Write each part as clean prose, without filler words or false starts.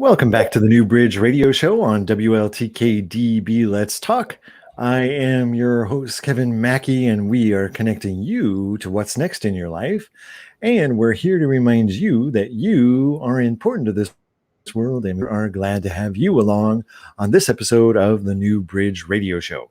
Welcome back to the New Bridge Radio Show on WLTK-DB. Let's talk. I am your host, Kevin Mackey, and we are connecting you to what's next in your life. And we're here to remind you that you are important to this world, and we are glad to have you along on this episode of the New Bridge Radio Show.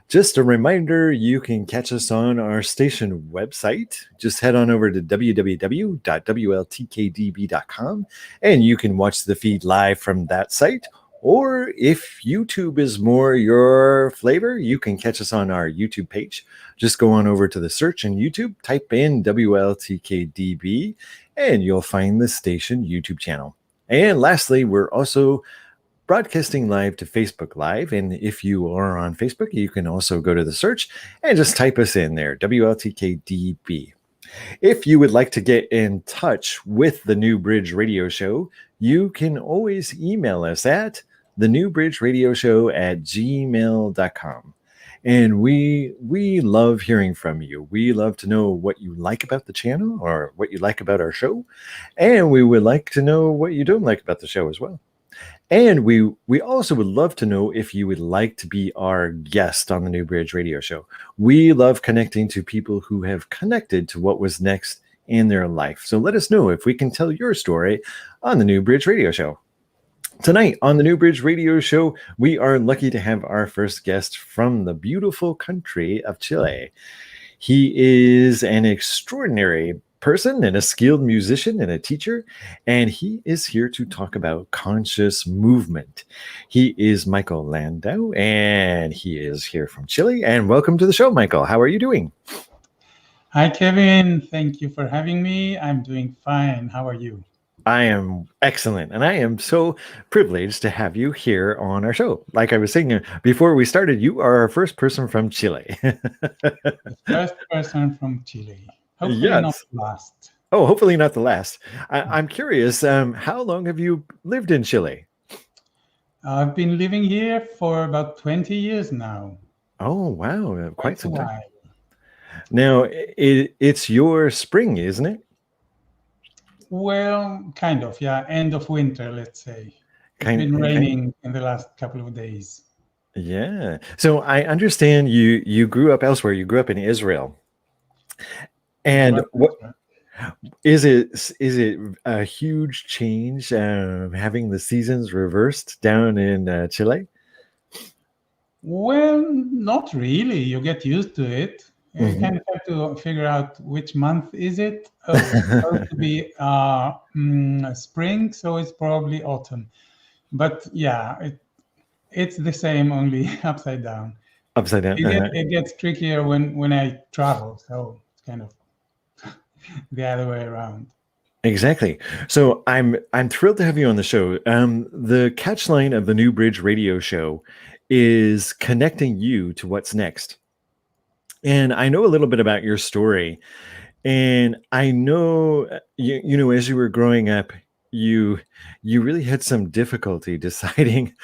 Just a reminder, you can catch us on our station website. Just head on over to www.WLTK-DB.com and you can watch the feed live from that site. Or if YouTube is more your flavor, you can catch us on our YouTube page. Just go on over to the search in YouTube, type in WLTK-DB, and you'll find the station YouTube channel. And lastly, we're also broadcasting live to Facebook Live. And if you are on Facebook, you can also go to the search and just type us in there, WLTK-DB. If you would like to get in touch with the New Bridge Radio Show, you can always email us at thenewbridgeradioshow@gmail.com. And we love hearing from you. We love to know what you like about the channel or what you like about our show. And we would like to know what you don't like about the show as well. And we also would love to know if you would like to be our guest on the New Bridge Radio Show. We love connecting to people who have connected to what was next in their life. So let us know if we can tell your story on the New Bridge Radio Show. Tonight on the New Bridge Radio Show, we are lucky to have our first guest from the beautiful country of Chile. He is an extraordinary person and a skilled musician and a teacher, and he is here to talk about conscious movement. He is Michael Landau, and he is here from Chile. And welcome to the show, Michael. How are you doing? Hi, Kevin. Thank you for having me. I'm doing fine. How are you? I am excellent, and I am so privileged to have you here on our show. Like I was saying before we started, you are our first person from Chile. The first person from Chile. Hopefully Yes. not the last. Oh, hopefully not the last. I'm curious, how long have you lived in Chile? I've been living here for about 20 years now. Oh, wow. Quite some time. while. Now, it's your spring, isn't it? Well, kind of, yeah. End of winter, let's say. It's been raining in the last couple of days. Yeah. So I understand you grew up elsewhere. You grew up in Israel. And what is it a huge change having the seasons reversed down in Chile? Well, not really. You get used to it. You kind of have to figure out which month is it. Oh, it's supposed to be spring, so it's probably autumn. But yeah, it's the same, only upside down. Upside down. It gets trickier when I travel, so it's kind of the other way around. Exactly. So I'm thrilled to have you on the show. The catchline of the New Bridge Radio Show is connecting you to what's next. And I know a little bit about your story. And I know, you know, as you were growing up, you really had some difficulty deciding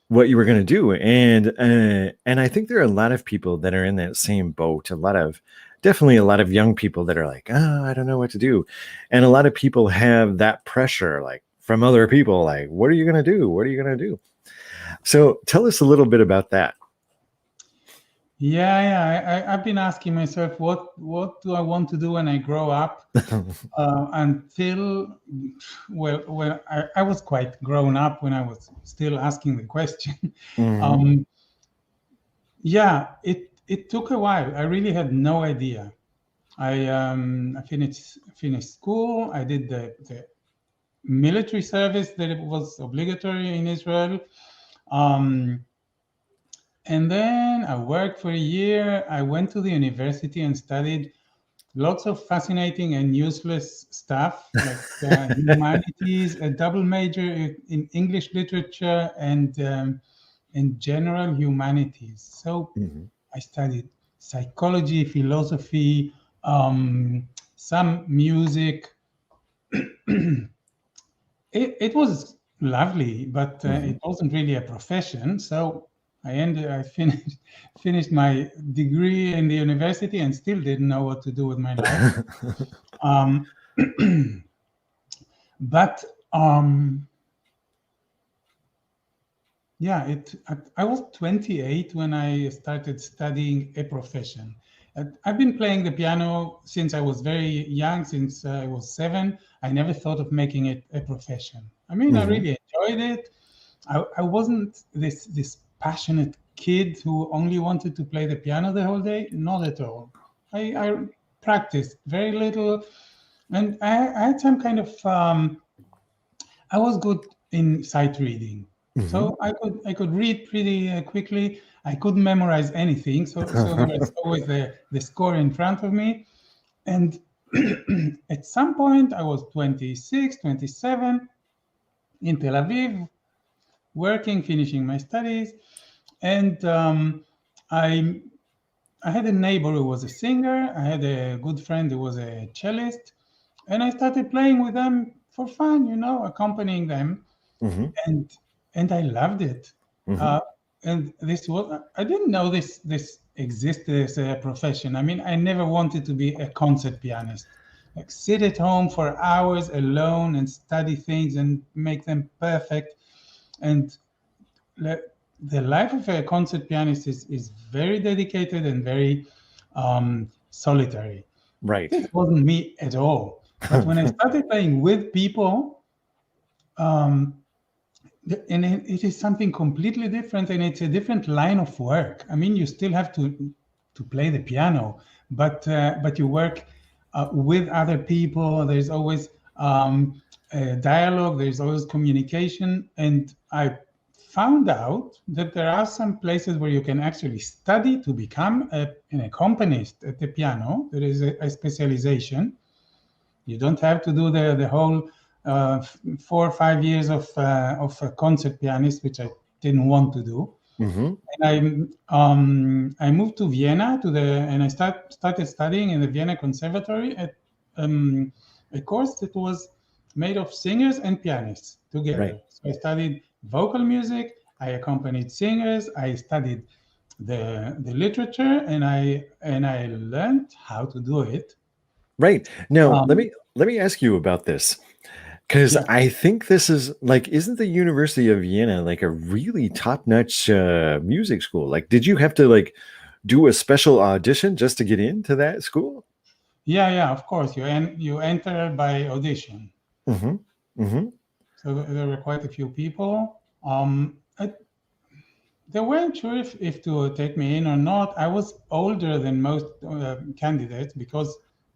what you were going to do. And I think there are a lot of people that are in that same boat. Definitely a lot of young people that are like, I don't know what to do. And a lot of people have that pressure, like from other people, like, what are you going to do? What are you going to do? So tell us a little bit about that. Yeah. I've been asking myself, what do I want to do when I grow up? Until, well, I was quite grown up when I was still asking the question. It took a while. I really had no idea. I finished school. I did the military service that it was obligatory in Israel. And then I worked for a year. I went to the university and studied lots of fascinating and useless stuff, like humanities, a double major in English literature and in general humanities. So I studied psychology, philosophy, some music. It was lovely, but it wasn't really a profession. So I finished my degree in the university and still didn't know what to do with my life. But Yeah, I was 28 when I started studying a profession. I've been playing the piano since I was very young, since I was 7. I never thought of making it a profession. I mean, I Hmm. really enjoyed it. I wasn't this passionate kid who only wanted to play the piano the whole day. Not at all. I practiced very little, and I had some kind of I was good in sight reading, Hmm. so I could read pretty quickly. I couldn't memorize anything, so there was always the score in front of me. And at some point, I was 26, 27 in Tel Aviv, working, finishing my studies, and I I had a neighbor who was a singer. I had a good friend who was a cellist, and I started playing with them for fun, accompanying them, Hmm. and I loved it. Hmm. Uh, and this was I didn't know this existed as a profession. I mean, I never wanted to be a concert pianist, like sit at home for hours alone and study things and make them perfect. And le- the life of a concert pianist is very dedicated and very solitary. Right. This wasn't me at all. But when I started playing with people, um, and it is something completely different, and it's a different line of work. I mean, you still have to play the piano, but you work with other people. There's always a dialogue. There's always communication, and I found out that there are some places where you can actually study to become an accompanist at the piano. There is a specialization. You don't have to do the whole 4 or 5 years of a concert pianist, which I didn't want to do. Hmm. And I moved to Vienna and I started studying in the Vienna Conservatory at a course that was made of singers and pianists Right. together. So I studied vocal music. I accompanied singers. I studied the literature, and I learned how to do it. Right. Now, Um, let me ask you about this. Because yeah. I think this is like, isn't the University of Vienna like a really top-notch music school? Like, did you have to like do a special audition just to get into that school? Yeah, yeah, of course. You enter by audition. Hmm. Hmm. So there were quite a few people. They weren't sure if to take me in or not. I was older than most candidates because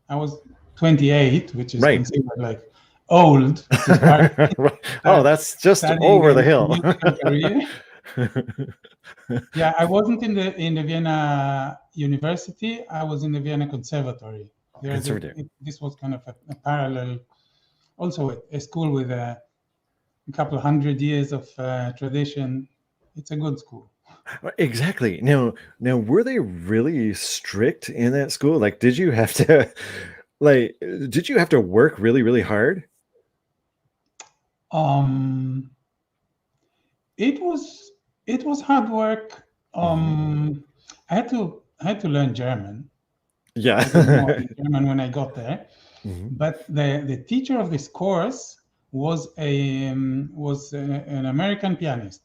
I was 28, which is Right. considered like old to start Oh, start that's just studying over the a hill. musical career. Yeah, I wasn't in the Vienna University. I was in the Vienna Conservatory. Conservative. This was kind of a parallel, also a school with a couple 100 years of tradition. It's a good school. Exactly. Now, were they really strict in that school? Like, did you have to, like, did you have to work really, really hard? Um, it was it was hard work. Hmm. I had to learn German. Yeah. I didn't know any German when I got there, Hmm. but the teacher of this course was an American pianist.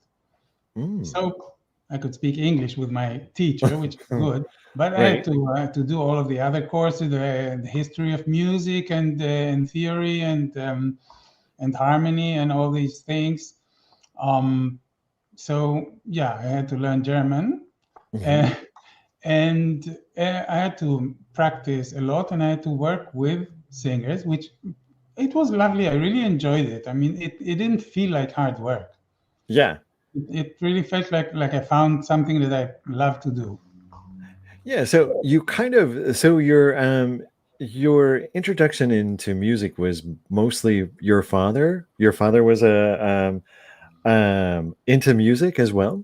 Mm. So I could speak English with my teacher, which is good. But I had Right. to do all of the other courses, the history of music and theory and harmony and all these things. Um, so yeah, I had to learn German, Hmm. uh, and I had to practice a lot, and I had to work with singers, which it was lovely. I really enjoyed it. I mean, it didn't feel like hard work. Yeah. It really felt like I found something that I love to do. Yeah. So you kind of, so your introduction into music was mostly your father. Your father was a into music as well.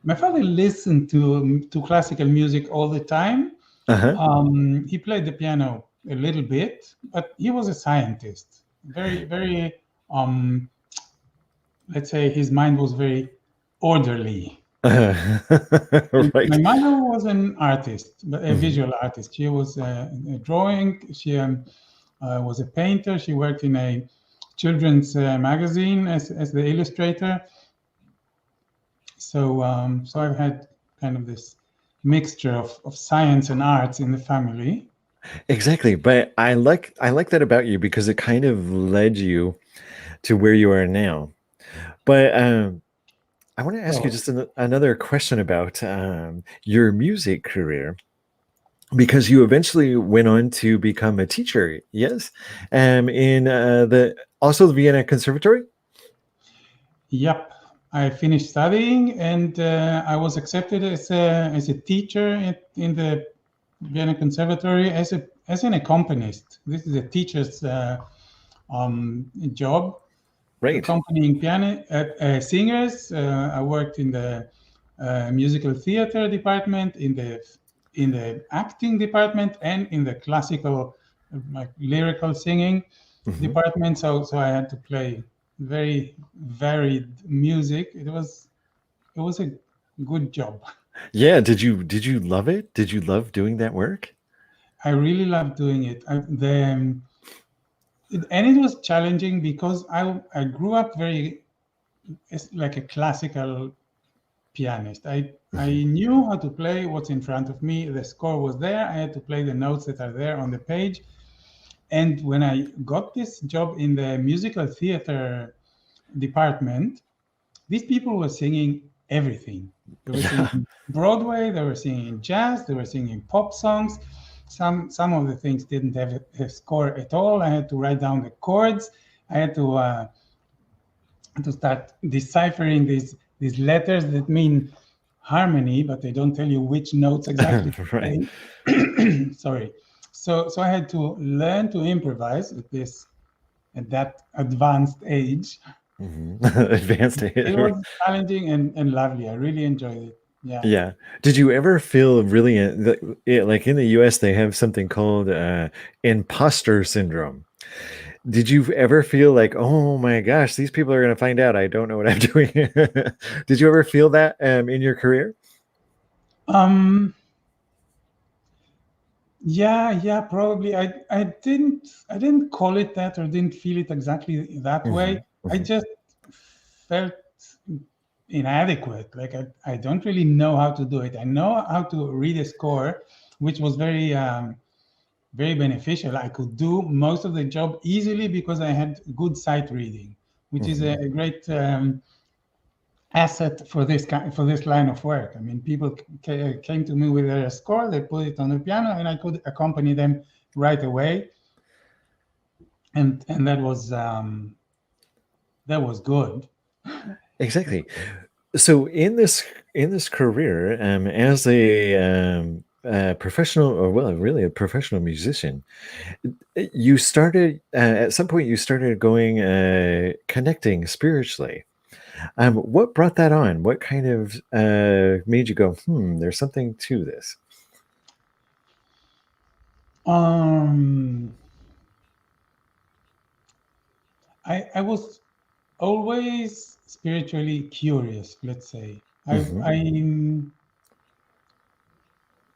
My father listened to classical music all the time. Uh-huh. He played the piano a little bit, but he was a scientist. Very, very, um, let's say his mind was very orderly. And my Right. mother was an artist, but a Hmm. visual artist. She was a drawing. She was a painter. She worked in a children's magazine as the illustrator. So I've had kind of this mixture of science and arts in the family. Exactly. But I like that about you because it kind of led you to where you are now. But I want to ask you Oh, just another question about your music career because you eventually went on to become a teacher, yes, in the also the Vienna Conservatory. yep. I finished studying, and I was accepted as a teacher in the Vienna Conservatory as an accompanist. This is a teacher's job, Right. accompanying piano singers. I worked in the musical theater department, in the acting department, and in the classical, like lyrical singing Hmm. department. So I had to play very varied music. It was a good job. Yeah. Did you love it? Did you love doing that work? I really loved doing it. And it was challenging because I grew up very, it's like a classical pianist. I Hmm. knew how to play what's in front of me. The score was there. I had to play the notes that are there on the page. And when I got this job in the musical theater department, these people were singing everything. They were Yeah. singing Broadway, they were singing jazz, they were singing pop songs. Some of the things didn't have a score at all. I had to write down the chords. I had to start deciphering these letters that mean harmony, but they don't tell you which notes exactly to Right. play. Sorry. So I had to learn to improvise at that advanced age. Hmm. Advanced It hit. was challenging and lovely. I really enjoyed it. Yeah. Yeah. Did you ever feel really like in the US they have something called imposter syndrome? Did you ever feel like, oh my gosh, these people are going to find out I don't know what I'm doing? Did you ever feel that in your career? Um, yeah, probably. I didn't call it that or didn't feel it exactly that way. Hmm. I Hmm. just felt inadequate. Like I don't really know how to do it. I know how to read a score, which was very beneficial. I could do most of the job easily because I had good sight reading, which is Hmm. a great asset for this line of work. I mean, people came to me with their score, they put it on the piano, and I could accompany them right away, and that was good. Exactly. So in this career, as a professional, or well, really a professional musician, you started at some point. You started going connecting spiritually. What brought that on? What kind of made you go, there's something to this? Um, I was always spiritually curious. Let's say Hmm.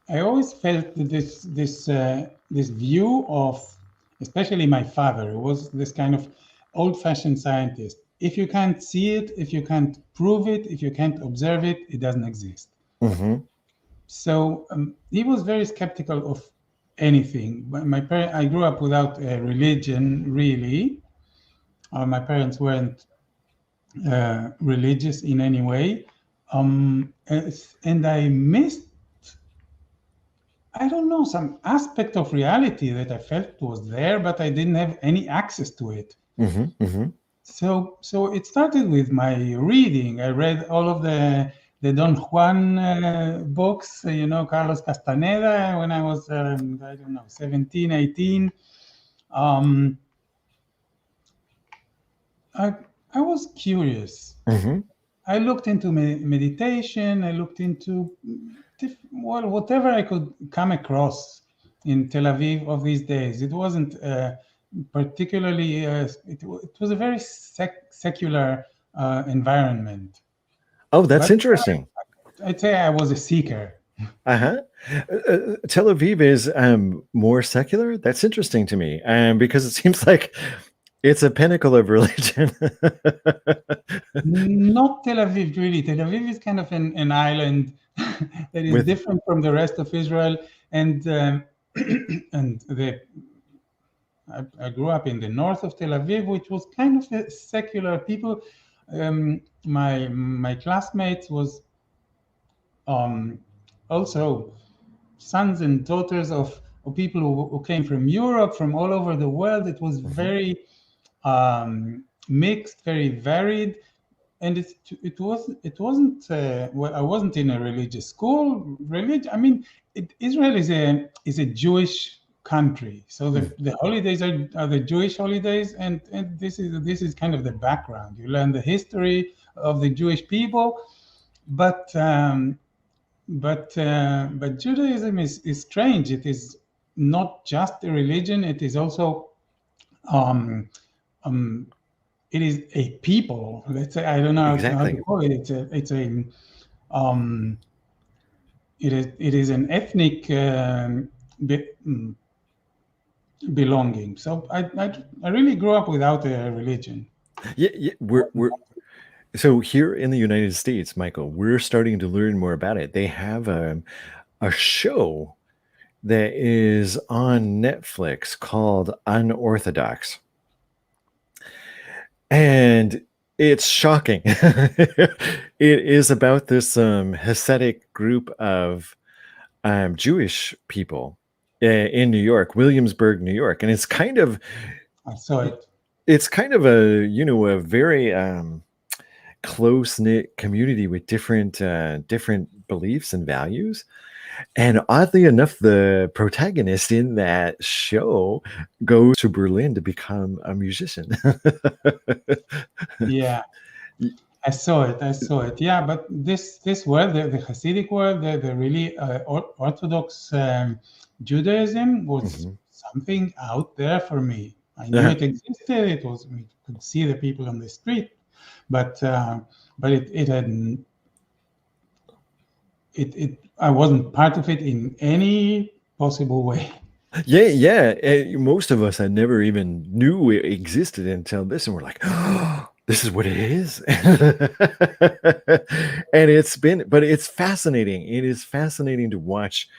I always felt that this view of, especially my father, who was this kind of old-fashioned scientist. If you can't see it, if you can't prove it, if you can't observe it, it doesn't exist. Hmm. So he was very skeptical of anything. I grew up without a religion, really. My parents weren't religious in any way, and I missed, I don't know, some aspect of reality that I felt was there, but I didn't have any access to it. Hmm. Hmm. So it started with my reading. I read all of the Don Juan books, Carlos Castaneda, when I was, I don't know, 17, 18. Um, I, I was curious. Hmm. I looked into meditation. I looked into whatever I could come across in Tel Aviv of these days. It wasn't particularly. It was a very secular environment, Oh, that's but interesting. I'd say I was a seeker. Uh-huh. Tel Aviv is more secular. That's interesting to me, because it seems like It's a pinnacle of religion. Not Tel Aviv, really. Tel Aviv is kind of an island that is With different from the rest of Israel, and and I grew up in the north of Tel Aviv, which was kind of a secular people. My classmates was also sons and daughters of people who came from Europe, from all over the world. It was very mixed, very varied, and it wasn't. Well, I wasn't in a religious school. I mean, Israel is a Jewish country, so the holidays are the Jewish holidays, and this is kind of the background. You learn the history of the Jewish people, but Judaism is strange. It is not just a religion. It is also it is a people. Let's say, I don't know how to call it. It is an ethnic belonging. So I really grew up without a religion. yeah, we're so here in the United States, Michael, we're starting to learn more about it. They have a show that is on Netflix called Unorthodox. And it's shocking. It is about this Hasidic group of Jewish people in New York, Williamsburg, New York. And it's kind of I saw it. It's kind of a very close-knit community with different beliefs and values. And oddly enough, the protagonist in that show goes to Berlin to become a musician. Yeah, I saw it. Yeah, but this world, the Hasidic world, the really Orthodox Judaism was something out there for me. I knew it existed. We could see the people on the street, but it hadn't. I wasn't part of it in any possible way. Yeah. Most of us I never even knew it existed until this, and we're like, oh, this is what it is. And it's fascinating. It is fascinating to watch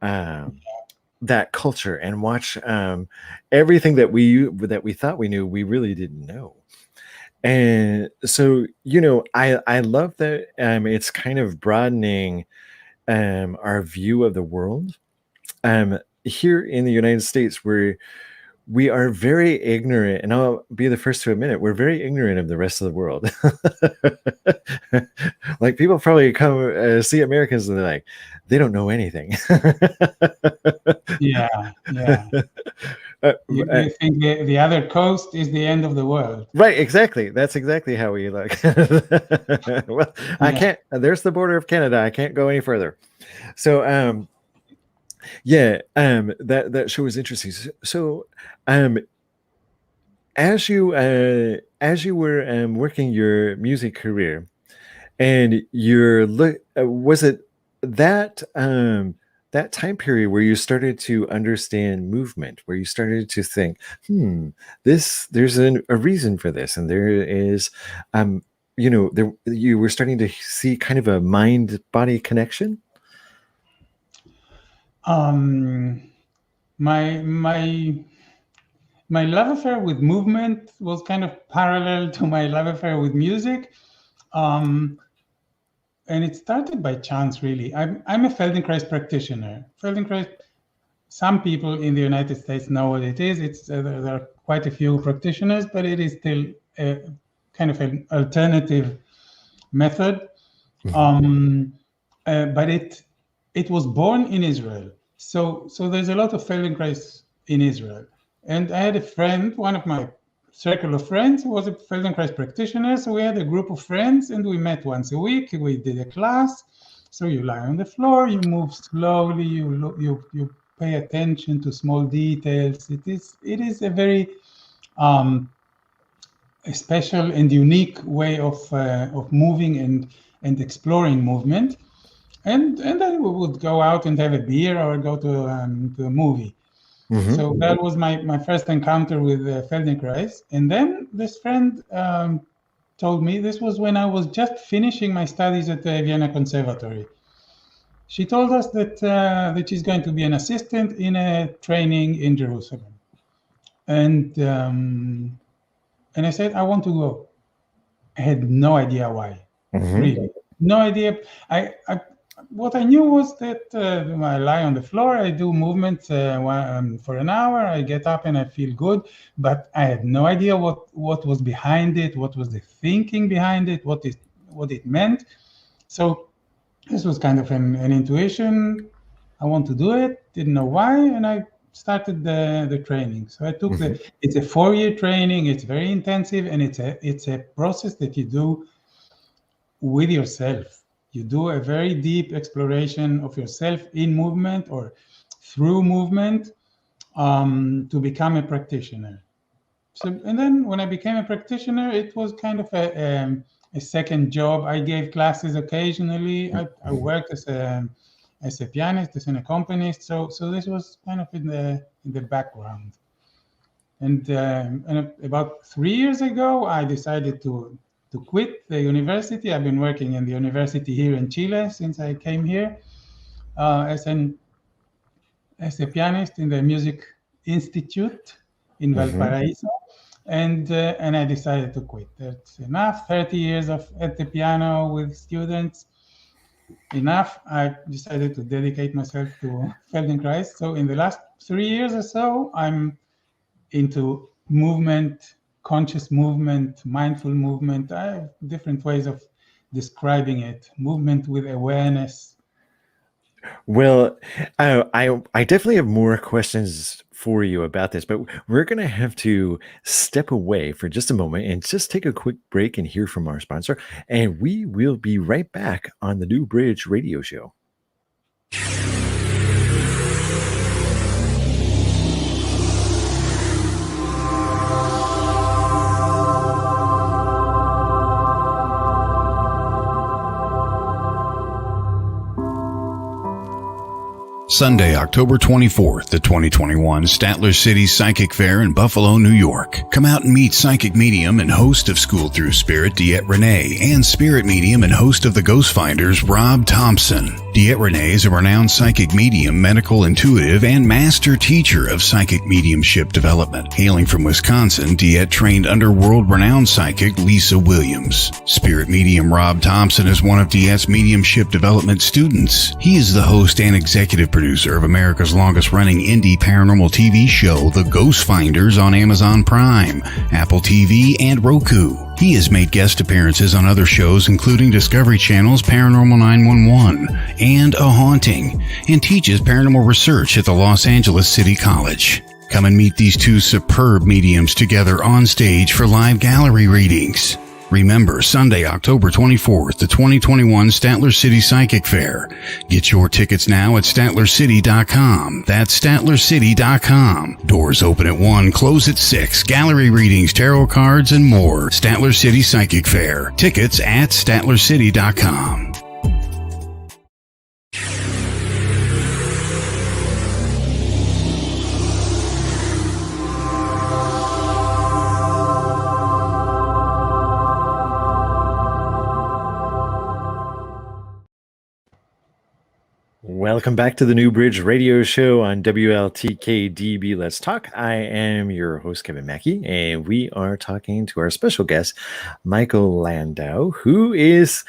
that culture and watch everything that we thought we knew, we really didn't know. And so, I love that it's kind of broadening our view of the world. Here in the United States, we are very ignorant, and I'll be the first to admit it. We're very ignorant of the rest of the world. Like, people probably come see Americans and they're like, they don't know anything. Yeah. You think the other coast is the end of the world. Right, exactly. That's exactly how we look. Well, I can't. There's the border of Canada. I can't go any further. So, that show is interesting. So, as you were working your music career, and was it that that time period where you started to understand movement, where you started to think, there's a reason for this, and there is, you were starting to see kind of a mind-body connection? My love affair with movement was kind of parallel to my love affair with music. And it started by chance, really. I'm a Feldenkrais practitioner. Feldenkrais, some people in the United States know what it is. There are quite a few practitioners, but it is still a kind of an alternative method. But it was born in Israel. So there's a lot of Feldenkrais in Israel. And I had a friend, one of my circle of friends, who was a Feldenkrais practitioner. So we had a group of friends, and we met once a week. We did a class. So you lie on the floor, you move slowly, you pay attention to small details. It is a very a special and unique way of moving and exploring movement. And then we would go out and have a beer or go to a movie. So that was my first encounter with Feldenkrais. And then this friend told me, this was when I was just finishing my studies at the Vienna Conservatory. She told us that she's going to be an assistant in a training in Jerusalem. And I said, I want to go. I had no idea why, really. No idea. What I knew was that I lie on the floor, I do movements for an hour, I get up and I feel good, but I had no idea what was behind it, what was the thinking behind it, what it meant. So this was kind of an intuition. I want to do it, didn't know why, and I started the training. So I took it's a 4-year training, it's very intensive, and it's a process that you do with yourself. You do a very deep exploration of yourself in movement or through movement to become a practitioner. So, and then when I became a practitioner, it was kind of a second job. I gave classes occasionally. I worked as a pianist, as an accompanist. So this was kind of in the background. And about 3 years ago, I decided to quit the university. I've been working in the university here in Chile since I came here as a pianist in the Music Institute in Valparaiso. And I decided to quit. That's enough. 30 years at the piano with students. Enough. I decided to dedicate myself to Feldenkrais. So in the last 3 years or so, I'm into movement, conscious movement, mindful movement. I have different ways of describing it. Movement with awareness. Well, I definitely have more questions for you about this, but we're going to have to step away for just a moment and just take a quick break and hear from our sponsor. And we will be right back on the New Bridge Radio Show. Sunday, October 24th, the 2021 Statler City Psychic Fair in Buffalo, New York. Come out and meet psychic medium and host of School Through Spirit, Diet Renee, and spirit medium and host of the Ghost Finders, Rob Thompson. Diet Renee is a renowned psychic medium, medical intuitive, and master teacher of psychic mediumship development. Hailing from Wisconsin, Diet trained under world-renowned psychic Lisa Williams. Spirit medium Rob Thompson is one of Diet's mediumship development students. He is the host and executive producer of America's longest-running indie paranormal TV show, The Ghost Finders, on Amazon Prime, Apple TV, and Roku. He has made guest appearances on other shows including Discovery Channel's Paranormal 911 and A Haunting, and teaches paranormal research at the Los Angeles City College. Come and meet these two superb mediums together on stage for live gallery readings. Remember, Sunday, October 24th, the 2021 Statler City Psychic Fair. Get your tickets now at StatlerCity.com. That's StatlerCity.com. Doors open at 1, close at 6. Gallery readings, tarot cards, and more. Statler City Psychic Fair. Tickets at StatlerCity.com. Welcome back to the New Bridge Radio Show on WLTK-DB Let's Talk. I am your host, Kevin Mackey, and we are talking to our special guest, Michael Landau, who is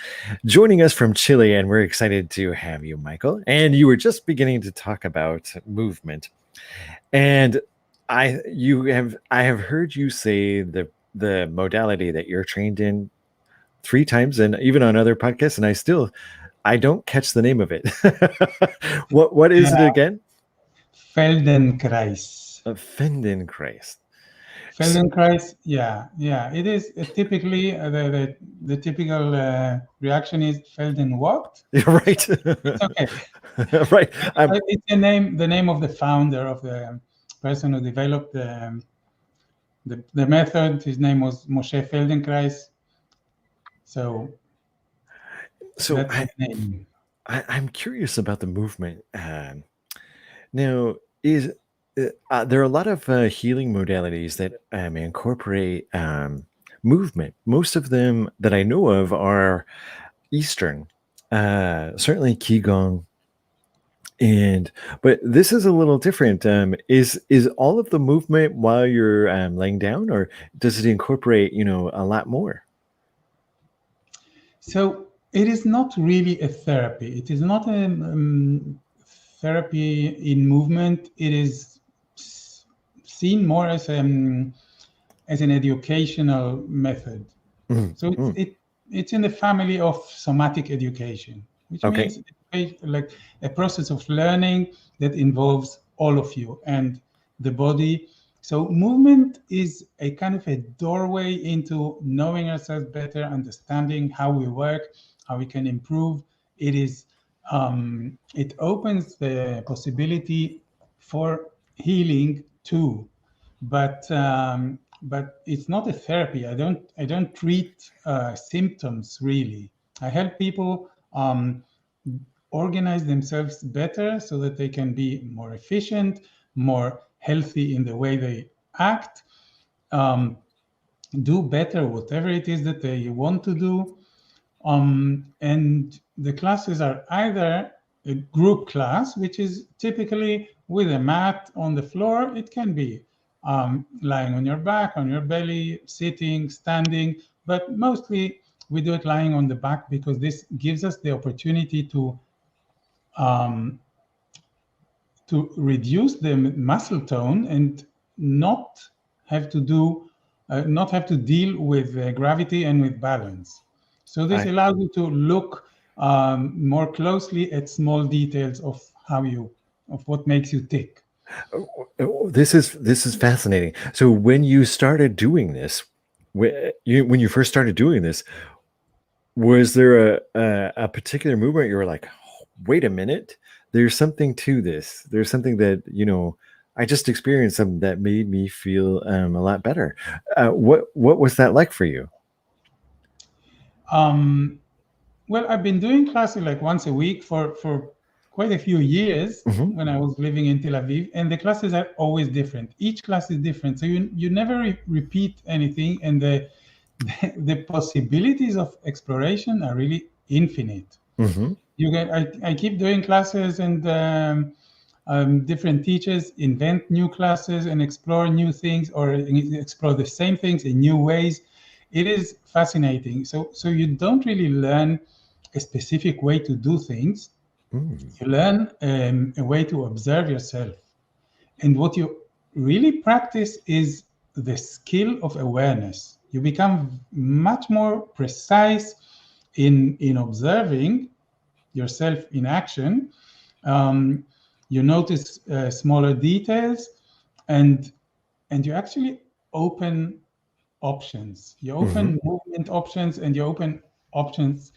joining us from Chile, and we're excited to have you, Michael. And you were just beginning to talk about movement, and I have heard you say the modality that you're trained in 3 times, and even on other podcasts, and I don't catch the name of it. What is it again? Feldenkrais. Feldenkrais. Feldenkrais, yeah. It is typically the typical reaction is Felden what? Right. It's okay. Right. It's the name of the founder, of the person who developed the method. His name was Moshe Feldenkrais. So I'm curious about the movement. Now, is there are a lot of healing modalities that incorporate movement. Most of them that I know of are Eastern, certainly Qigong, but this is a little different. Is all of the movement while you're laying down, or does it incorporate a lot more? So it is not really a therapy. It is not a therapy in movement. It is seen more as an educational method. So it's in the family of somatic education, which Okay. means like a process of learning that involves all of you and the body. So movement is a kind of a doorway into knowing ourselves better, understanding how we work, how we can improve. It opens the possibility for healing too, but it's not a therapy. I don't treat symptoms really. I help people organize themselves better so that they can be more efficient, more healthy in the way they act, do better whatever it is that they want to do. And the classes are either a group class, which is typically with a mat on the floor. It can be lying on your back, on your belly, sitting, standing, but mostly we do it lying on the back because this gives us the opportunity to reduce the muscle tone and not have to deal with gravity and with balance. So this allows you to look more closely at small details of what makes you tick. This is fascinating. So when you started doing this, when you first started doing this, was there a particular movement you were like, oh, wait a minute, there's something to this. There's something that I just experienced something that made me feel a lot better. What was that like for you? Well, I've been doing classes like once a week for quite a few years when I was living in Tel Aviv, and the classes are always different. Each class is different, so you never repeat anything, and the possibilities of exploration are really infinite. I keep doing classes, and different teachers invent new classes and explore new things or explore the same things in new ways. It is fascinating. So you don't really learn a specific way to do things. You learn a way to observe yourself. And what you really practice is the skill of awareness. You become much more precise in observing yourself in action. You notice smaller details, and you actually open options. You open movement options, and you open options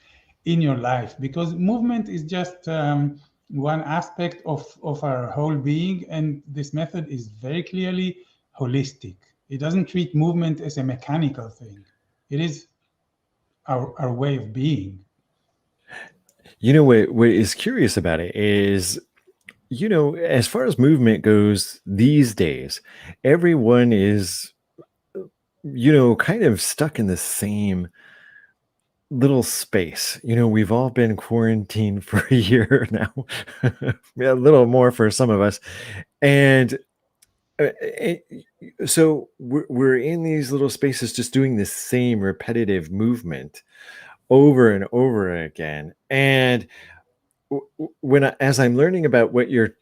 in your life, because movement is just one aspect of our whole being, and this method is very clearly holistic. It doesn't treat movement as a mechanical thing. It is our way of being. What is curious about it is, as far as movement goes these days, everyone is kind of stuck in the same little space. We've all been quarantined for a year now, a little more for some of us. And so we're in these little spaces just doing the same repetitive movement over and over again. And as I'm learning about what you're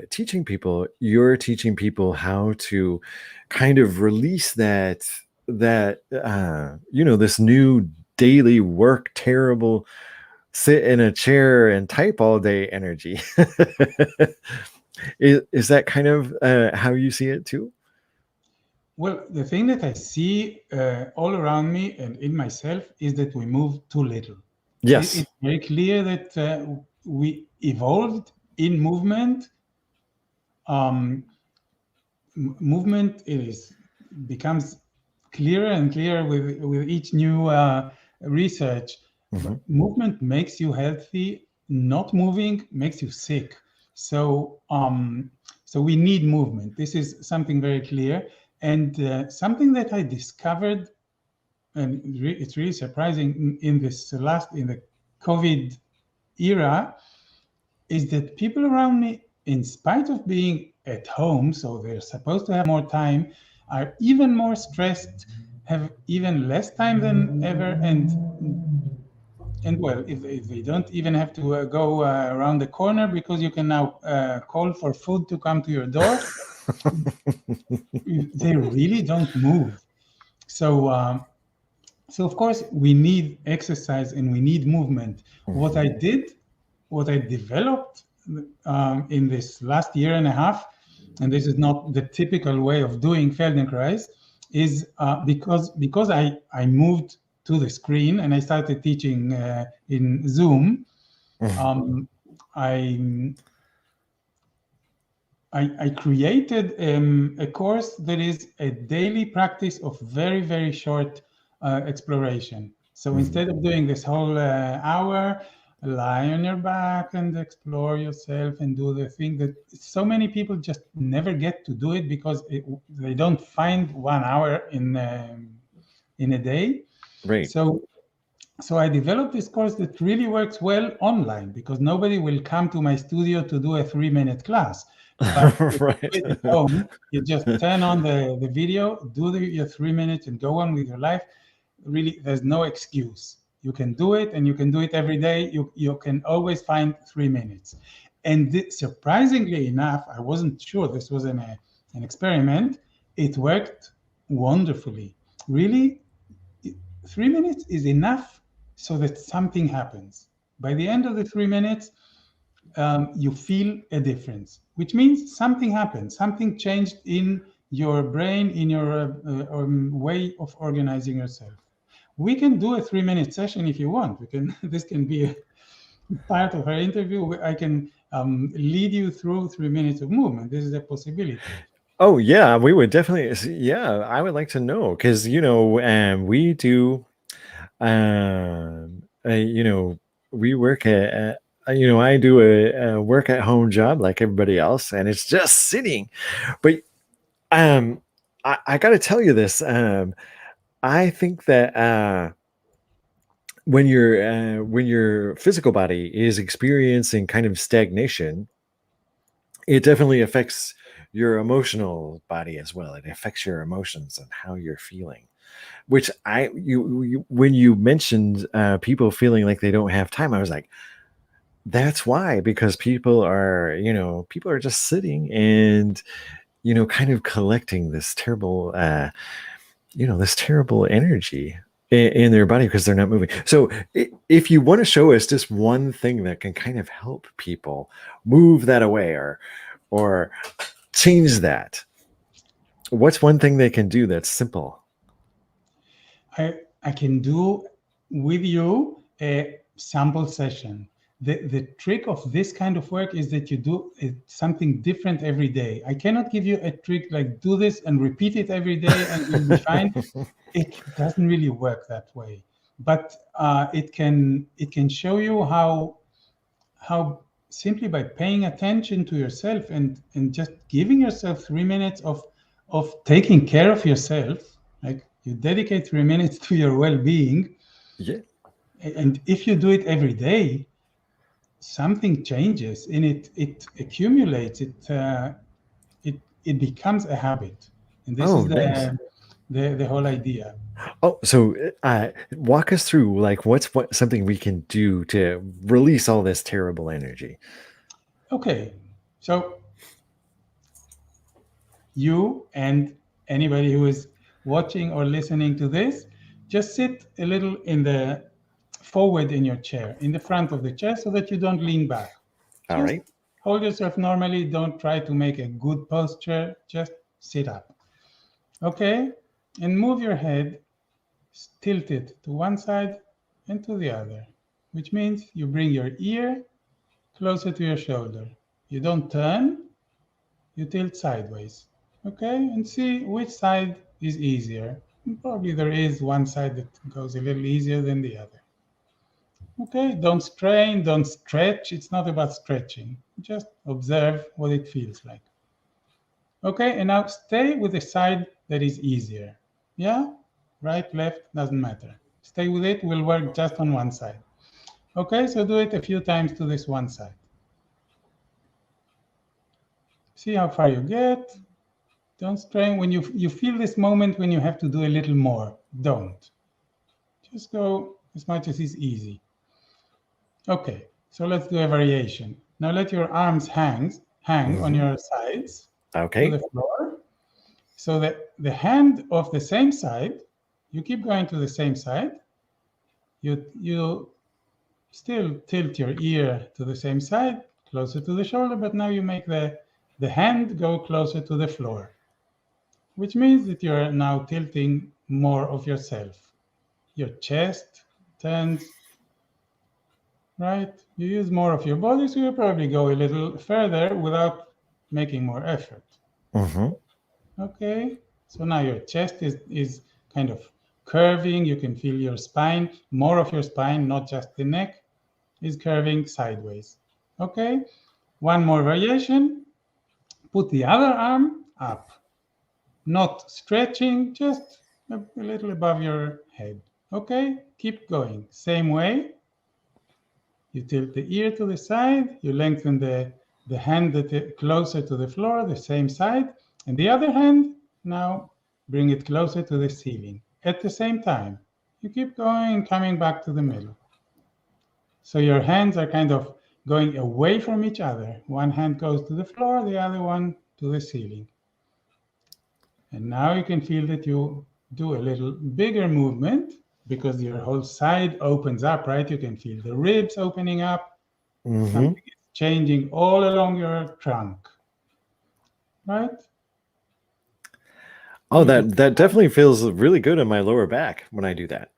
teaching people, you're teaching people how to kind of release that this new daily work, terrible, sit in a chair and type all day energy. Is that kind of how you see it too? Well, the thing that I see all around me and in myself is that we move too little. Yes. It's very clear that we evolved in movement. Movement becomes clearer and clearer with each new research. But movement makes you healthy. Not moving makes you sick. So So we need movement. This is something very clear. And something that I discovered, and it's really surprising in the COVID era, is that people around me, in spite of being at home, so they're supposed to have more time, are even more stressed, have even less time than ever, and well, if they don't even have to go around the corner because you can now call for food to come to your door, they really don't move. So, so of course, we need exercise and we need movement. What I developed in this last year and a half, and this is not the typical way of doing Feldenkrais, is because I moved to the screen and I started teaching in Zoom. I created a course that is a daily practice of very, very short exploration. So instead of doing this whole hour, lie on your back and explore yourself and do the thing that so many people just never get to do it because they don't find 1 hour in a day. Right. So I developed this course that really works well online because nobody will come to my studio to do a 3-minute class. But Right. at home, you just turn on the video, do your 3 minutes and go on with your life. Really, there's no excuse. You can do it and you can do it every day. You can always find 3 minutes. And surprisingly enough, I wasn't sure this was an experiment. It worked wonderfully. Really, 3 minutes is enough so that something happens. By the end of the 3 minutes, you feel a difference, which means something happened, something changed in your brain, in your way of organizing yourself. We can do a 3-minute session if you want. This can be a part of our interview. I can lead you through 3 minutes of movement. This is a possibility. Oh yeah, we would definitely. Yeah, I would like to know because we do. We work at. I do a work at home job like everybody else, and it's just sitting. But I got to tell you this. I think that when your physical body is experiencing kind of stagnation, it definitely affects your emotional body as well. It affects your emotions and how you're feeling. Which when you mentioned people feeling like they don't have time, I was like, that's why, because people are just sitting and kind of collecting this terrible energy in their body because they're not moving. So if you want to show us just one thing that can kind of help people move that away or change that, what's one thing they can do that's simple? I can do with you a sample session. The trick of this kind of work is that you do something different every day. I cannot give you a trick like do this and repeat it every day and you'll be fine. It doesn't really work that way. But it can show you how simply by paying attention to yourself and just giving yourself 3 minutes of taking care of yourself, like you dedicate 3 minutes to your well-being. Yeah. And if you do it every day, something changes and it accumulates. It becomes a habit, and this is nice. the whole idea. Oh, so walk us through like what's something we can do to release all this terrible energy. Okay, so you and anybody who is watching or listening to this, just sit a little forward in your chair, in the front of the chair, so that you don't lean back. All right. Hold yourself normally. Don't try to make a good posture. Just sit up. Okay? And move your head, tilt it to one side and to the other, which means you bring your ear closer to your shoulder. You don't turn, you tilt sideways. Okay? And see which side is easier. And probably there is one side that goes a little easier than the other. Okay, don't strain, don't stretch. It's not about stretching. Just observe what it feels like. Okay, and now stay with the side that is easier. Yeah, right, left, doesn't matter. Stay with it, will work just on one side. Okay, so do it a few times to this one side. See how far you get. Don't strain. When you feel this moment when you have to do a little more, don't. Just go as much as is easy. Okay, so let's do a variation. Now let your arms hang on your sides to the floor. So that the hand of the same side, you keep going to the same side. You still tilt your ear to the same side, closer to the shoulder, but now you make the hand go closer to the floor, which means that you're now tilting more of yourself. Your chest turns, right? You use more of your body, so you'll probably go a little further without making more effort. Okay, so now your chest is kind of curving. You can feel your spine, more of your spine, not just the neck, is curving sideways. Okay, one more variation. Put the other arm up, not stretching, just a little above your head. Okay, keep going. Same way. You tilt the ear to the side, you lengthen the hand closer to the floor, the same side, and the other hand, now bring it closer to the ceiling. At the same time, you keep going, coming back to the middle. So your hands are kind of going away from each other. One hand goes to the floor, the other one to the ceiling. And now you can feel that you do a little bigger movement because your whole side opens up, right? You can feel the ribs opening up. Something is changing all along your trunk, right? Oh, that definitely feels really good in my lower back when I do that.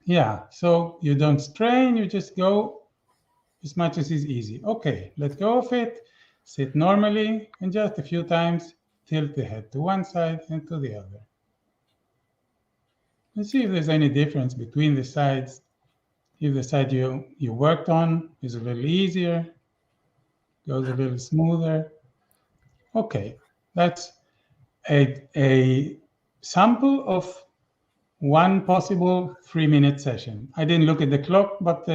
Yeah, so you don't strain, you just go as much as is easy. Okay, let go of it, sit normally, and just a few times tilt the head to one side and to the other. And see if there's any difference between the sides. If the side you worked on is a little easier, goes a little smoother. Okay, that's a sample of one possible 3-minute session. I didn't look at the clock, but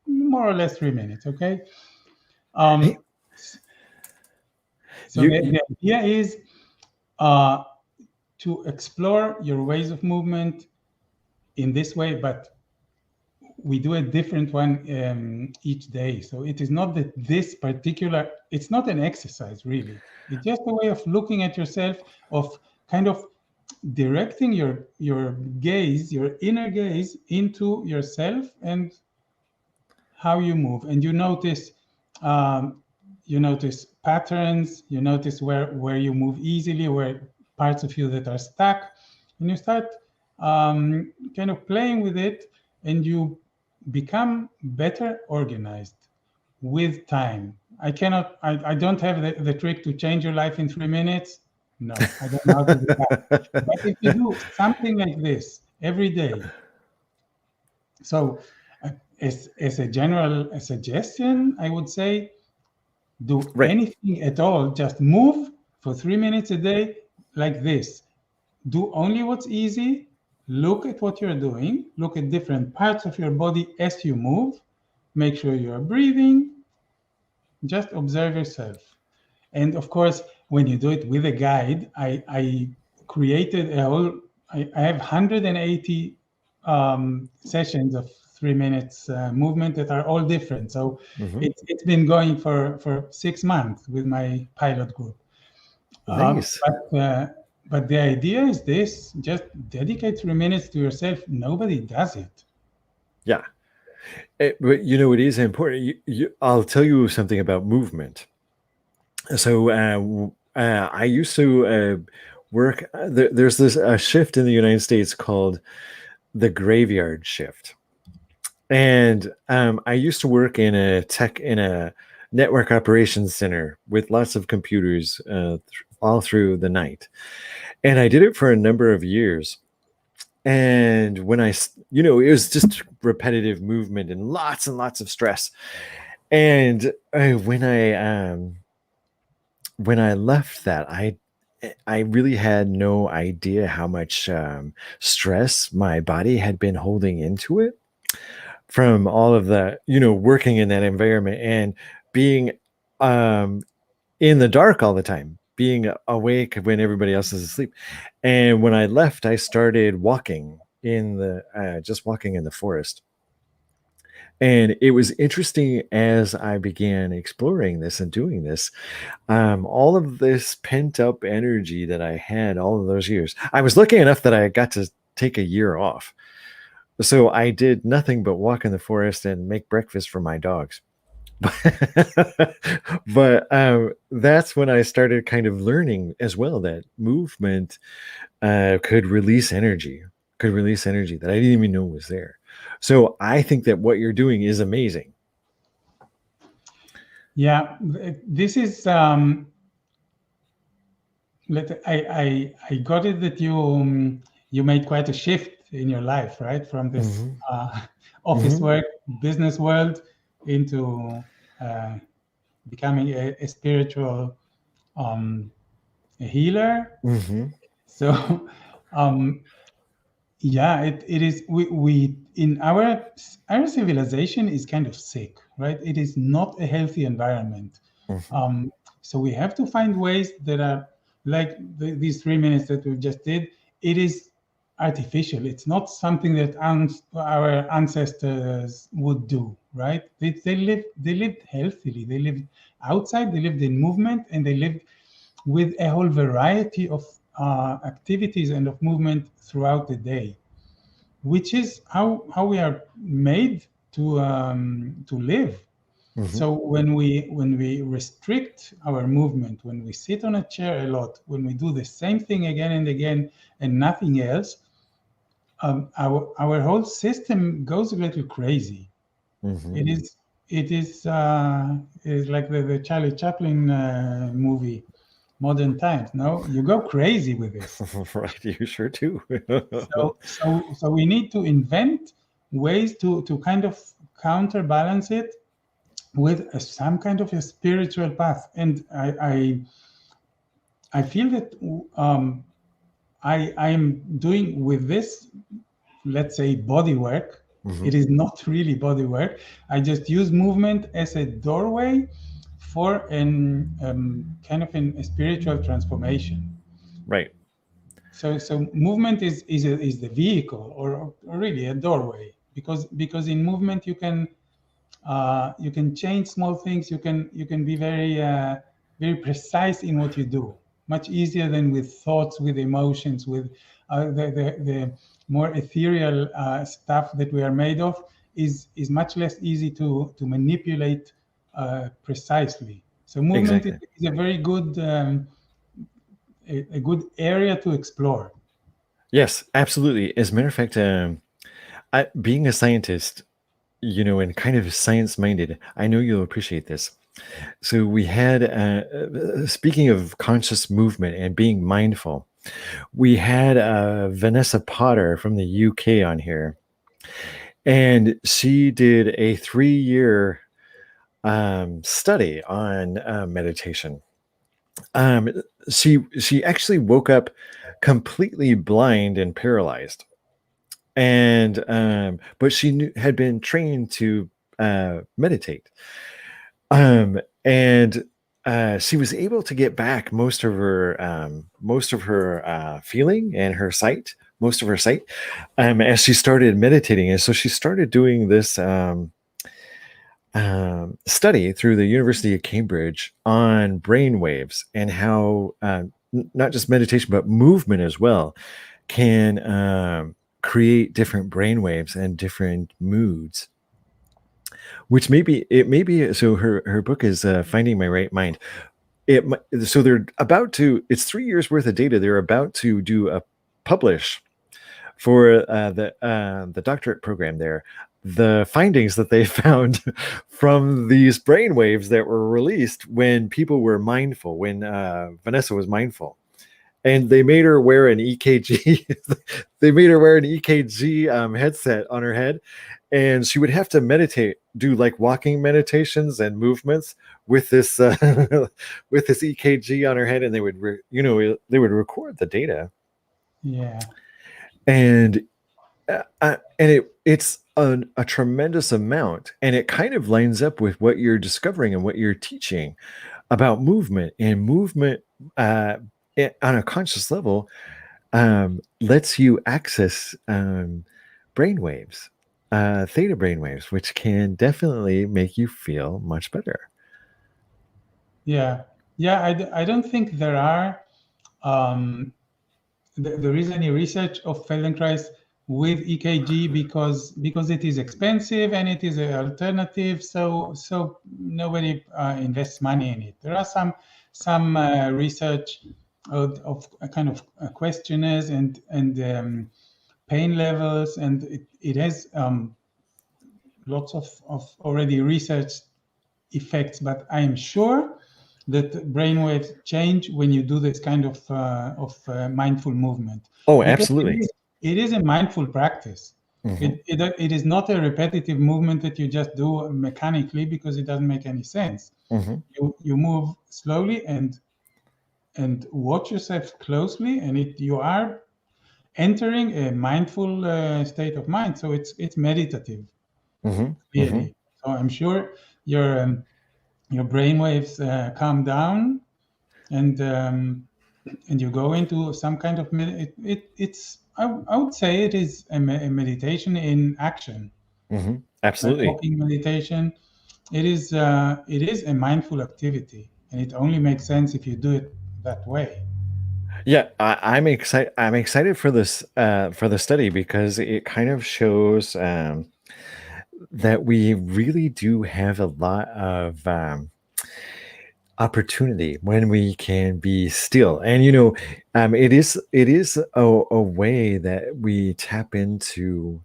more or less 3 minutes, okay? So the idea is to explore your ways of movement in this way, but we do a different one each day. So it is not that this particular, it's not an exercise really. It's just a way of looking at yourself, of kind of directing your gaze, your inner gaze into yourself and how you move. And you notice patterns, you notice where you move easily, where parts of you that are stuck, and you start kind of playing with it, and you become better organized with time. I don't have the trick to change your life in 3 minutes. No, I don't know how to do that. But if you do something like this every day, so as a general suggestion, I would say do anything at all. Just move for 3 minutes a day like this. Do only what's easy. Look at what you're doing. Look at different parts of your body as you move. Make sure you are breathing. Just observe yourself. And of course, when you do it with a guide, I created I have 180 sessions of 3 minutes movement that are all different. So it's been going for 6 months with my pilot group. Nice. But the idea is this: just dedicate 3 minutes to yourself. Nobody does it. Yeah. But it is important. I'll tell you something about movement. So I used to work. There's this shift in the United States called the graveyard shift. And I used to work in a network operations center with lots of computers all through the night. And I did it for a number of years. And when it was just repetitive movement and lots of stress. And when when I left that, I really had no idea how much stress my body had been holding into it from all of the, working in that environment and being in the dark all the time, being awake when everybody else is asleep. And when I left, I started walking just walking in the forest. And it was interesting as I began exploring this and doing this, all of this pent up energy that I had all of those years. I was lucky enough that I got to take a year off. So I did nothing but walk in the forest and make breakfast for my dogs. But that's when I started kind of learning as well that movement could release energy, that I didn't even know was there. So I think that what you're doing is amazing. Yeah, this is. I got it that you made quite a shift in your life, right? From this office work, business world into becoming a spiritual a healer. So yeah, it is. We in our civilization is kind of sick, right? It is not a healthy environment. So we have to find ways that are like these 3 minutes that we just did. It is artificial. It's not something that our ancestors would do, right? They lived healthily. They lived outside. They lived in movement, and they lived with a whole variety of activities and of movement throughout the day, which is how we are made to live. So when we restrict our movement, when we sit on a chair a lot, when we do the same thing again and again and nothing else, our whole system goes a little crazy. It is like the Charlie Chaplin movie, Modern Times. No, you go crazy with this. Right, you sure do. So we need to invent ways to kind of counterbalance it with some kind of a spiritual path. And I feel that I'm doing with this, let's say, body work. It is not really body work. I just use movement as a doorway for an kind of a spiritual transformation. Right. So movement is the vehicle, or really a doorway, because in movement you can change small things. You can be very very precise in what you do, much easier than with thoughts, with emotions, with the more ethereal stuff that we are made of is much less easy to manipulate precisely. So movement is a very good a good area to explore. Yes, absolutely. As a matter of fact, being a scientist, and kind of science-minded, I know you'll appreciate this. So we had, speaking of conscious movement and being mindful, we had Vanessa Potter from the UK on here, and she did a 3-year study on meditation. She actually woke up completely blind and paralyzed, and but she had been trained to meditate, and she was able to get back most of her feeling and her sight, as she started meditating. And so she started doing this study through the University of Cambridge on brain waves and how not just meditation but movement as well can create different brain waves and different moods. Which so her book is Finding My Right Mind. So they're about to, it's 3 years worth of data. They're about to publish for the doctorate program there, the findings that they found from these brain waves that were released when people were mindful, when Vanessa was mindful. And they made her wear an EKG. They made her wear an EKG headset on her head, and she would have to meditate do like walking meditations and movements with this with this EKG on her head, and they would they would record the data. Yeah. And it's a tremendous amount, and it kind of lines up with what you're discovering and what you're teaching about movement. And movement on a conscious level lets you access brainwaves, theta brainwaves, which can definitely make you feel much better. Yeah. I don't think there are there is any research of Feldenkrais with EKG because it is expensive and it is an alternative. So nobody invests money in it. There are some research of a kind of questionnaires and pain levels, and it has lots of already researched effects. But I am sure that brainwaves change when you do this kind of mindful movement. Oh, Because absolutely. it is a mindful practice. It is not a repetitive movement that you just do mechanically, because it doesn't make any sense. You move slowly and watch yourself closely, and you are entering a mindful state of mind. So it's meditative, really. So I'm sure your brainwaves calm down, and you go into some kind of it's I would say it is a meditation in action. Absolutely. Walking meditation. It is a mindful activity, and it only makes sense if you do it that way. Yeah, I'm excited. I'm excited for this for the study, because it kind of shows that we really do have a lot of opportunity when we can be still. And it is a way that we tap into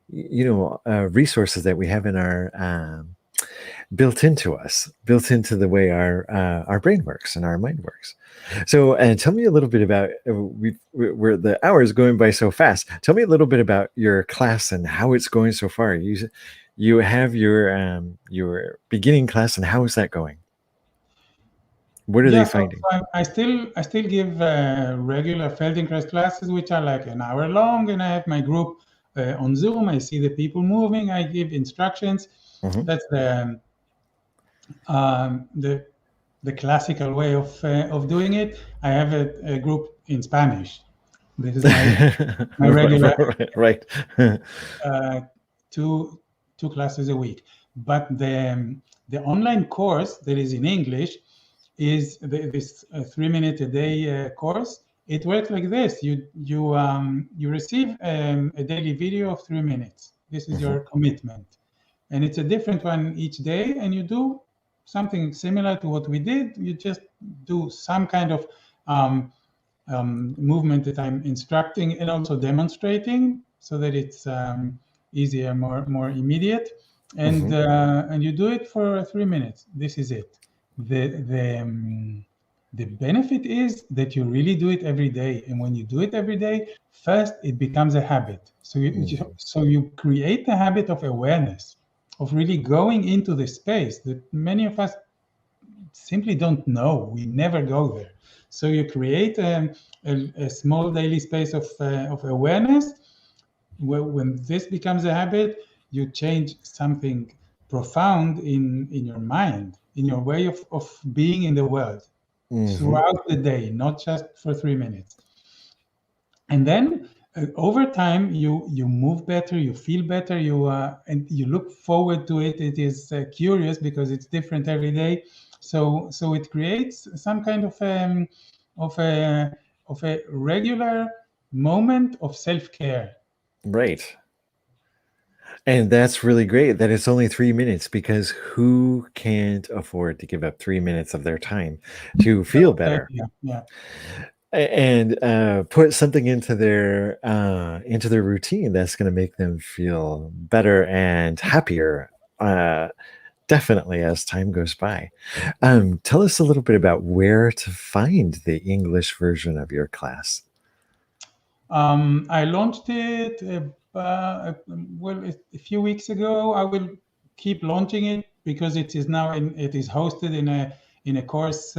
resources that we have in our built into the way our brain works and our mind works. So, and tell me a little bit about where the hour is going by so fast. Tell me a little bit about your class and how it's going so far. You have your beginning class, and how is that going? What are they finding? So I still give regular Feldenkrais classes, which are like an hour long, and I have my group on Zoom. I see the people moving. I give instructions. That's the classical way of doing it. I have a group in Spanish. This is my regular right. two classes a week. But the online course that is in English is this 3-minute a day course. It works like this: you receive a daily video of 3 minutes. This is your commitment, and it's a different one each day. And you do something similar to what we did. You just do some kind of movement that I'm instructing and also demonstrating, so that it's easier, more immediate. And you do it for 3 minutes. This is it. The benefit is that you really do it every day, and when you do it every day, first it becomes a habit. So you create a habit of awareness, of really going into the space that many of us simply don't know. We never go there. So you create a small daily space of awareness. When this becomes a habit, you change something profound in your mind, in your way of being in the world throughout the day, not just for 3 minutes. And then over time, you move better, you feel better, and you look forward to it. It is curious because it's different every day. So it creates some kind of a regular moment of self-care. Right. And that's really great that it's only 3 minutes, because who can't afford to give up 3 minutes of their time to feel better? Yeah. And put something into their routine that's going to make them feel better and happier, definitely, as time goes by. Tell us a little bit about where to find the English version of your class. I launched it a few weeks ago. I will keep launching it because it is now it is hosted in a course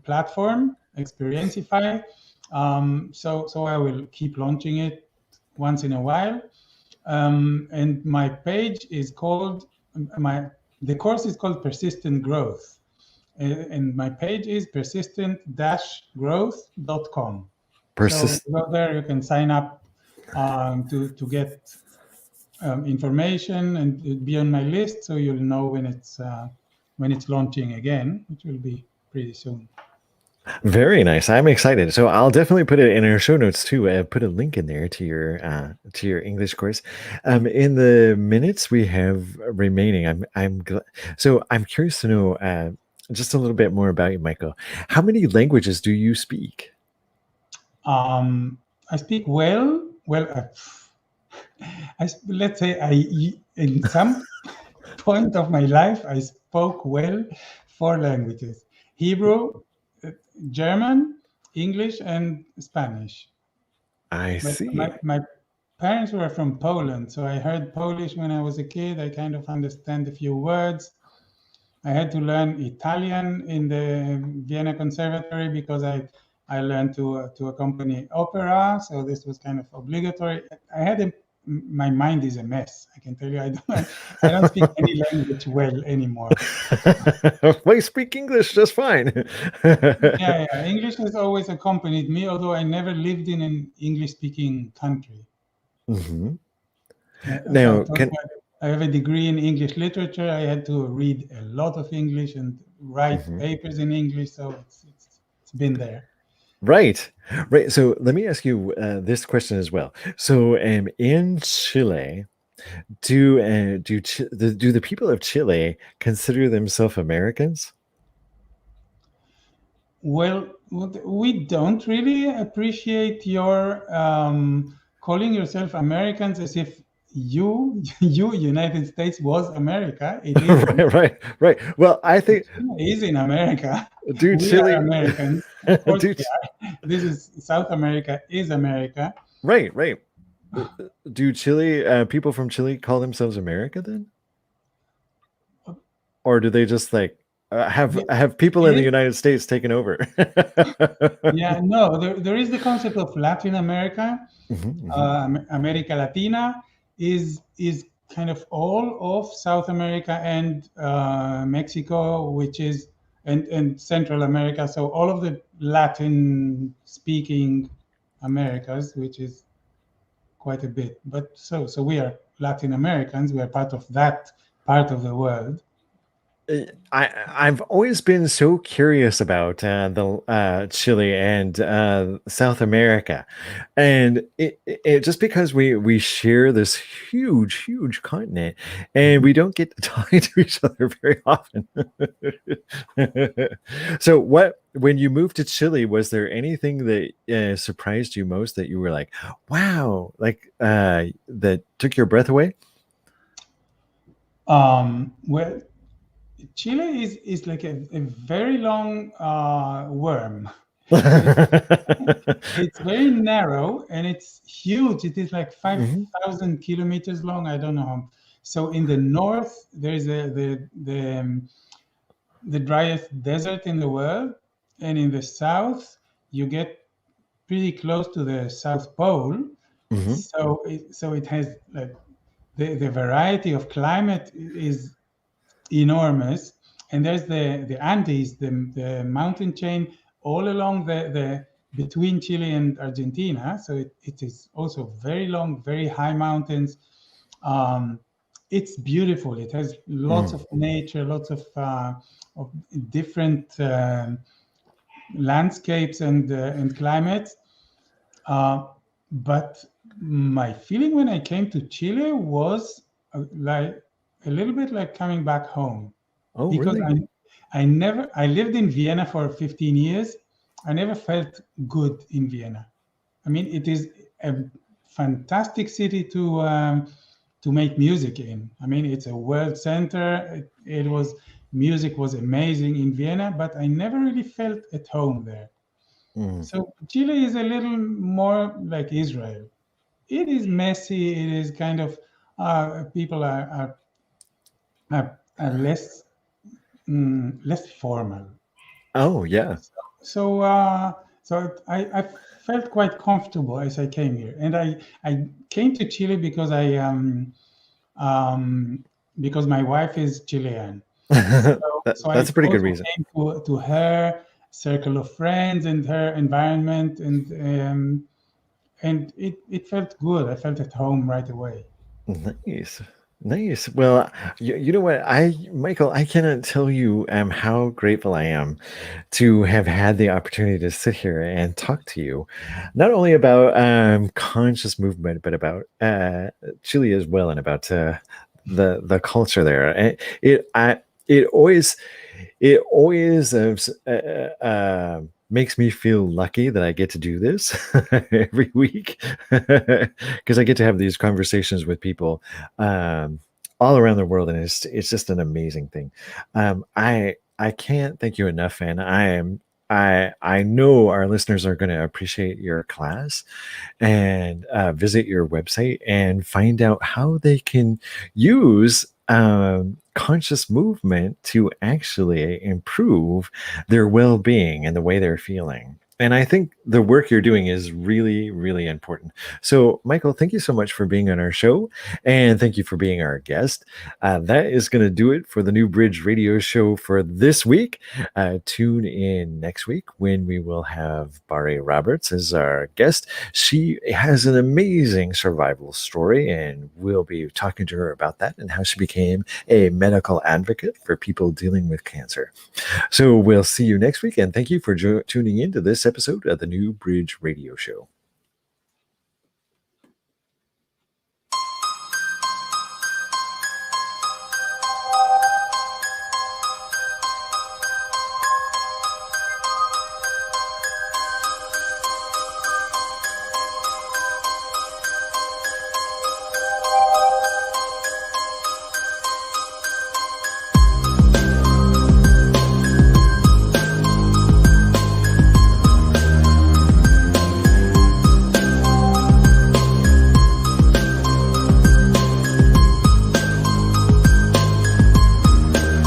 platform, Experientify. So I will keep launching it once in a while. And my page is called the course is called Persistent Growth, and my page is persistent-growth.com. So you go there, you can sign up to get information and be on my list, so you'll know when it's launching again, which will be pretty soon. Very nice. I'm excited. So I'll definitely put it in our show notes too. Put a link in there to your English course. In the minutes we have remaining, I'm curious to know just a little bit more about you, Michael. How many languages do you speak? I speak well. Let's say in some point of my life, I spoke well 4 languages: Hebrew, German, English, and Spanish. I see. My parents were from Poland, so I heard Polish when I was a kid. I kind of understand a few words. I had to learn Italian in the Vienna Conservatory because I learned to accompany opera, so this was kind of obligatory. My mind is a mess. I can tell you, I don't speak any language well anymore. I speak English just fine. Yeah, English has always accompanied me, although I never lived in an English-speaking country. Mm-hmm. Now, I have a degree in English literature. I had to read a lot of English and write papers in English, so it's been there. Right. So let me ask you this question as well. So in Chile, do the people of Chile consider themselves Americans? Well, we don't really appreciate your calling yourself Americans as if United States was America. It is right. Well, I think Chile is in America. Dude, we Chile, are Americans. Of course we are. This is South America is America. Right. Do Chile people from Chile call themselves America then, or do they just like have people in the United States taken over? Yeah, no. There is the concept of Latin America. America Latina is kind of all of South America and Mexico, which is and Central America. So all of the Latin-speaking Americas, which is quite a bit. But so we are Latin Americans. We are part of that part of the world. I've always been so curious about the Chile and South America, and it just because we share this huge continent, and we don't get to talk to each other very often. So, when you moved to Chile, was there anything that surprised you most that you were like, "Wow!" like that took your breath away? Well, Chile is like a very long worm. It's very narrow and it's huge. It is like 5,000 kilometers long. I don't know how. So in the north, there is the driest desert in the world, and in the south, you get pretty close to the South Pole. So it has like the variety of climate is enormous, and there's the Andes, the mountain chain all along the between Chile and Argentina. So it is also very long, very high mountains. It's beautiful. It has lots of nature, lots of different landscapes and climates. But my feeling when I came to Chile was like a little bit like coming back home. Oh, because really? I lived in Vienna for 15 years. I never felt good in Vienna. I mean, it is a fantastic city to make music in. I mean, it's a world center. Music was amazing in Vienna, but I never really felt at home there. So Chile is a little more like Israel. It is messy. It is kind of people are less formal. Oh, yeah. So I felt quite comfortable as I came here, and I came to Chile because because my wife is Chilean. So That's I a pretty good also reason. came to her circle of friends and her environment, and it felt good. I felt at home right away. Nice. Nice. Well, you know what, Michael, I cannot tell you how grateful I am to have had the opportunity to sit here and talk to you, not only about conscious movement, but about Chile as well, and about the culture there. And it always makes me feel lucky that I get to do this every week, because I get to have these conversations with people all around the world, and it's just an amazing thing. I can't thank you enough, and I know our listeners are going to appreciate your class and visit your website and find out how they can use conscious movement to actually improve their well-being and the way they're feeling. And I think the work you're doing is really, really important. So, Michael, thank you so much for being on our show, and thank you for being our guest. That is going to do it for the New Bridge Radio Show for this week. Tune in next week when we will have Barry Roberts as our guest. She has an amazing survival story, and we'll be talking to her about that and how she became a medical advocate for people dealing with cancer. So we'll see you next week, and thank you for tuning in to this episode of the New Bridge Radio Show.